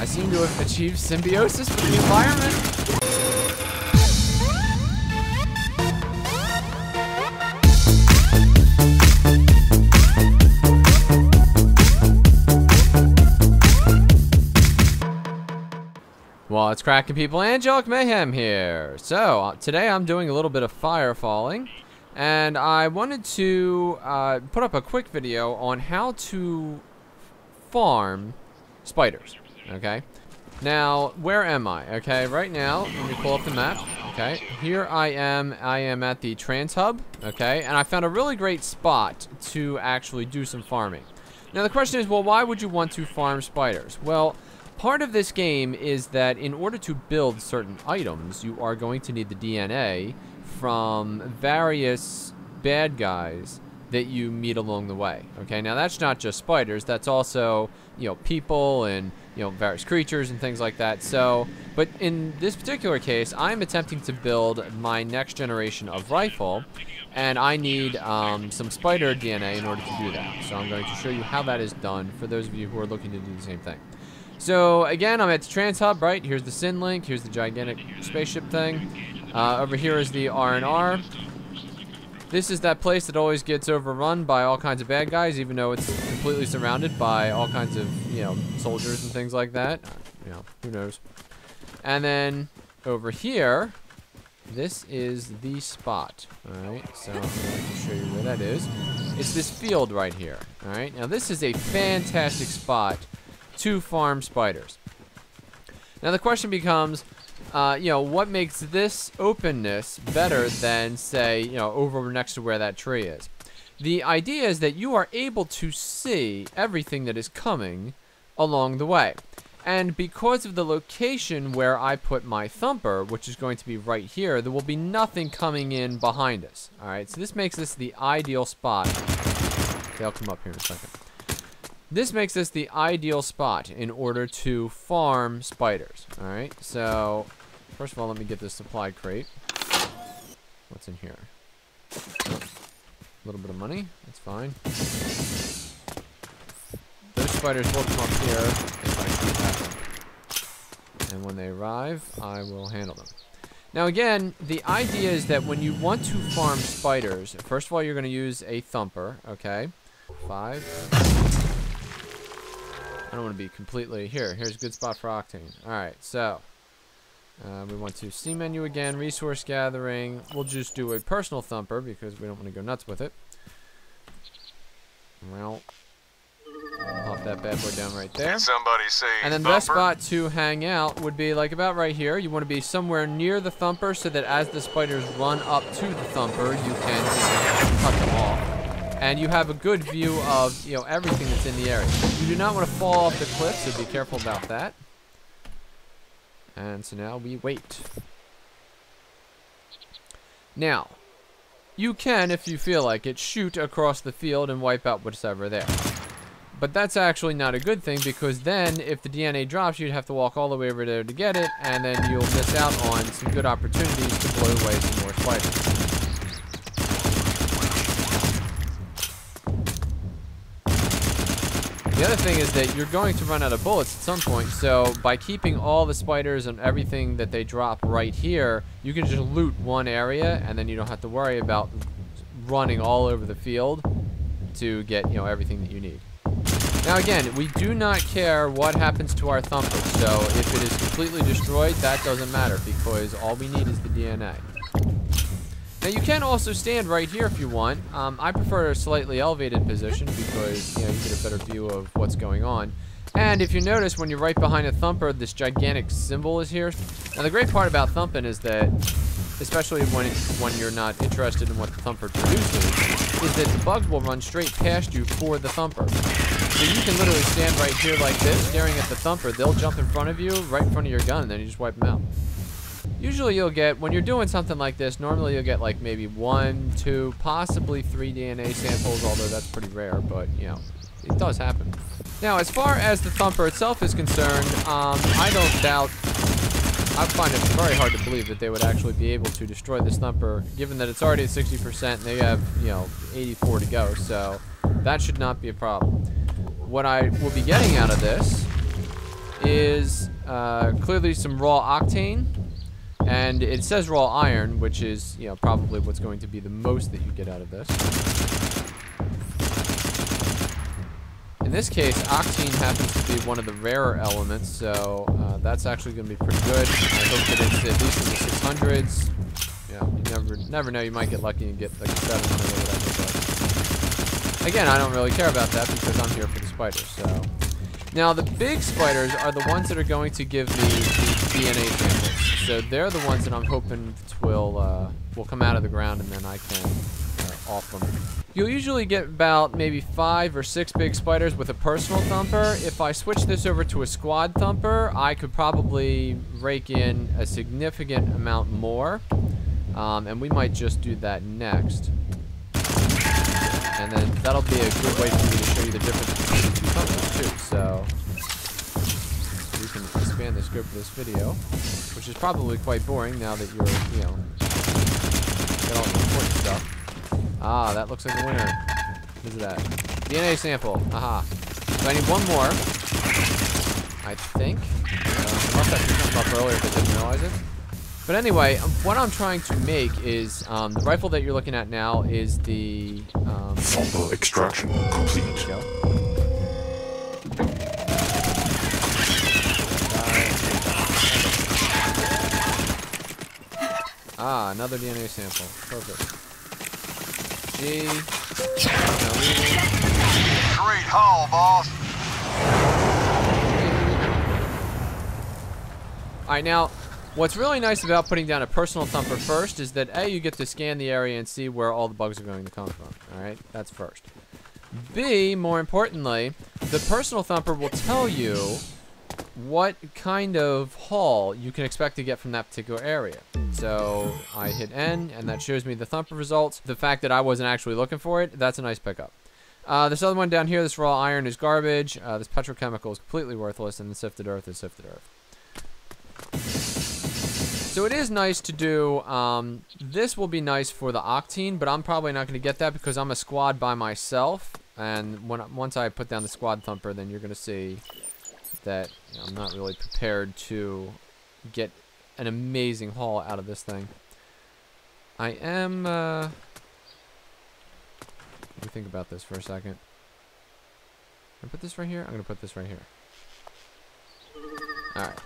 seem to have achieved symbiosis with the environment. Well, it's cracking people, Angelic Mayhem here. So, today I'm doing a little bit of firefalling, and I wanted to put up a quick video on how to farm spiders, okay? Now, where am I? Okay, right now, let me pull up the map, okay? Here I am at the trans hub, okay? And I found a really great spot to actually do some farming. Now, the question is, well, why would you want to farm spiders? Well, part of this game is that in order to build certain items, you are going to need the DNA from various bad guys that you meet along the way. Okay, now that's not just spiders, that's also, you know, people and, you know, various creatures and things like that. So, but in this particular case, I'm attempting to build my next generation of rifle, and I need some spider DNA in order to do that. So I'm going to show you how that is done for those of you who are looking to do the same thing. So again, I'm at the trans hub, right? Here's the Sin Link. Here's the gigantic spaceship thing. Over here is the R&R. This is that place that always gets overrun by all kinds of bad guys, even though it's completely surrounded by all kinds of, you know, soldiers and things like that. You know, who knows? And then over here, this is the spot. All right, so I'm going to show you where that is. It's this field right here. All right, now this is a fantastic spot to farm spiders. Now the question becomes, you know, what makes this openness better than, say, you know, over next to where that tree is? The idea is that you are able to see everything that is coming along the way. And because of the location where I put my thumper, which is going to be right here, there will be nothing coming in behind us. Alright, so this makes this the ideal spot. Okay, I'll come up here in a second. This makes this the ideal spot in order to farm spiders. Alright, so first of all, let me get this supply crate. What's in here? A little bit of money. That's fine. Those spiders will come up here if I keep at them. And when they arrive, I will handle them. Now again, the idea is that when you want to farm spiders, first of all, you're going to use a thumper, okay? 5. I don't want to be completely here's a good spot for octane. Alright, so we want to C menu again, resource gathering. We'll just do a personal thumper because we don't want to go nuts with it. Well, pop that bad boy down right there. Somebody say and then the best spot to hang out would be like about right here. You want to be somewhere near the thumper so that as the spiders run up to the thumper, you can cut them off. And you have a good view of, you know, everything that's in the area. You do not want to fall off the cliff, so be careful about that. And so now we wait. Now, you can, if you feel like it, shoot across the field and wipe out what's ever there. But that's actually not a good thing, because then if the DNA drops, you'd have to walk all the way over there to get it, and then you'll miss out on some good opportunities to blow away some more spiders. The other thing is that you're going to run out of bullets at some point, so by keeping all the spiders and everything that they drop right here, you can just loot one area, and then you don't have to worry about running all over the field to get, you know, everything that you need. Now again, we do not care what happens to our thumper, so if it is completely destroyed, that doesn't matter, because all we need is the DNA. Now you can also stand right here if you want. I prefer a slightly elevated position because, you know, you get a better view of what's going on. And if you notice, when you're right behind a thumper, this gigantic symbol is here. Now the great part about thumping is that, especially when you're not interested in what the thumper produces, is that the bugs will run straight past you for the thumper. So you can literally stand right here like this, staring at the thumper. They'll jump in front of you, right in front of your gun, and then you just wipe them out. Usually you'll get, when you're doing something like this, normally you'll get like maybe 1, 2, possibly 3 DNA samples, although that's pretty rare, but, you know, it does happen. Now, as far as the thumper itself is concerned, I don't doubt, I find it very hard to believe that they would actually be able to destroy this thumper, given that it's already at 60% and they have, you know, 84 to go, so that should not be a problem. What I will be getting out of this is clearly some raw octane. And it says raw iron, which is, you know, probably what's going to be the most that you get out of this. In this case, octane happens to be one of the rarer elements, so that's actually going to be pretty good. I hope that it's at least in the 600s. Yeah, you never know. You might get lucky and get like 700 or whatever. But again, I don't really care about that because I'm here for the spiders. So now the big spiders are the ones that are going to give me the DNA samples. So they're the ones that I'm hoping will come out of the ground, and then I can off them. You'll usually get about maybe 5 or 6 big spiders with a personal thumper. If I switch this over to a squad thumper, I could probably rake in a significant amount more. And we might just do that next. And then that'll be a good way for me to show you the difference between the two thumpers too. So we can expand the scope of this video, which is probably quite boring now that you're, you know, got all the important stuff. Ah, that looks like a winner. What is that? DNA sample. Aha. So I need one more. I think. Unless I can come up earlier if I didn't realize it. But anyway, what I'm trying to make is, the rifle that you're looking at now is the, Sample extraction complete. There you go. Ah, another DNA sample. Perfect. G. Great haul, boss. Alright, now, what's really nice about putting down a personal thumper first is that A, you get to scan the area and see where all the bugs are going to come from. Alright, that's first. B, more importantly, the personal thumper will tell you what kind of haul you can expect to get from that particular area. So I hit N, and that shows me the thumper results. The fact that I wasn't actually looking for it, that's a nice pickup. This other one down here, this raw iron is garbage. This petrochemical is completely worthless, and the sifted earth is sifted earth. So it is nice to do, this will be nice for the octane, but I'm probably not going to get that because I'm a squad by myself. And once I put down the squad thumper, then you're going to see that, you know, I'm not really prepared to get an amazing haul out of this thing. I am, let me think about this for a second. Can I put this right here? I'm going to put this right here. Alright.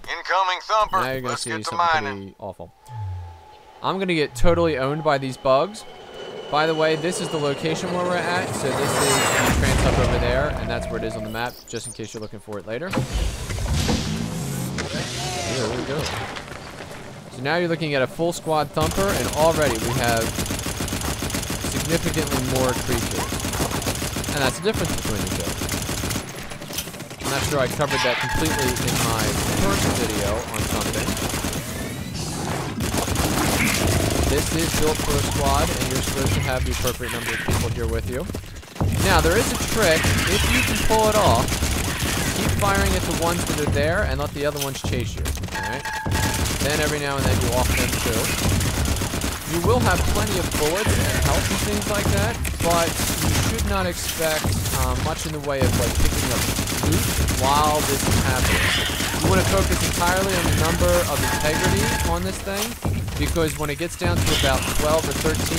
Incoming thumper. Now you're going to Let's see get to something mining. pretty awful. I'm going to get totally owned by these bugs. By the way, this is the location where we're at. So this is the trans hub over there, and that's where it is on the map, just in case you're looking for it later. There we go. So now you're looking at a full squad thumper, and already we have significantly more creatures. And that's the difference between the two. I'm not sure I covered that completely in my first video on something. This is built for a squad, and you're supposed to have the appropriate number of people here with you. Now, there is a trick. If you can pull it off, keep firing at the ones that are there and let the other ones chase you. Alright? Then every now and then you off them too. You will have plenty of bullets and health and things like that, but you should not expect much in the way of like picking up loot while this is happening. You want to focus entirely on the number of integrity on this thing, because when it gets down to about 12 or 13,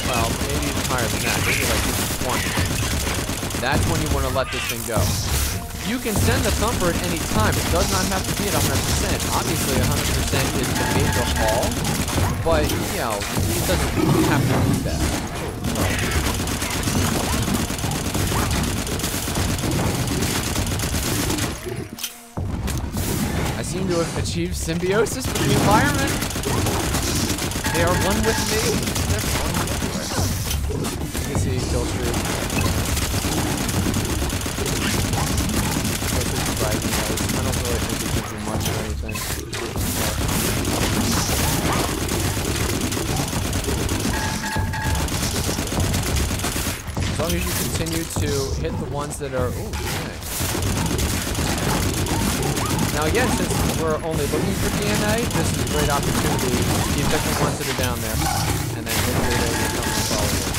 well, maybe even higher than that, maybe like 20, that's when you want to let this thing go. You can send the thumper at any time. It does not have to be at 100%. Obviously, 100% is the major haul, but, you know, it doesn't have to be that. I seem to have achieved symbiosis with the environment. They are one with me. They're fun everywhere. You can see kill streak. I don't really think it gives you much or anything. As long as you continue to hit the ones that are... Ooh, nice. Now again, since we're only looking for DNA, this is a great opportunity to keep picking the ones that are down there, and then hopefully they will come and follow you.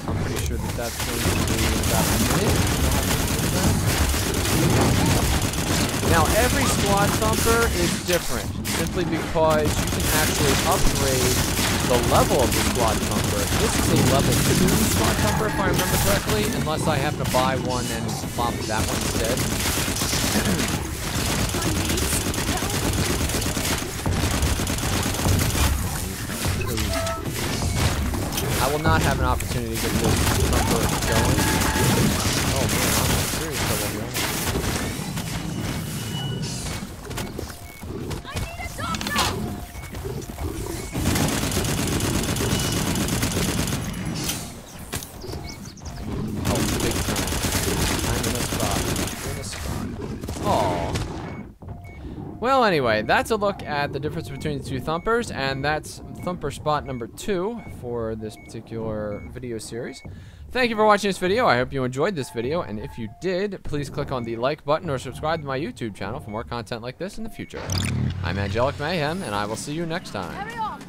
I'm pretty sure that that's going to be about a minute. Now, every squad thumper is different, simply because you can actually upgrade the level of the squad thumper. This is a level 2 squad thumper, if I remember correctly, unless I happen to buy one and swap that one instead. I will not have an opportunity to get this thumper going. Oh man, I'm in serious trouble here. Well, anyway, that's a look at the difference between the two thumpers, and that's thumper spot number 2 for this particular video series. Thank you for watching this video. I hope you enjoyed this video, and if you did, please click on the like button or subscribe to my YouTube channel for more content like this in the future. I'm Angelic Mayhem, and I will see you next time.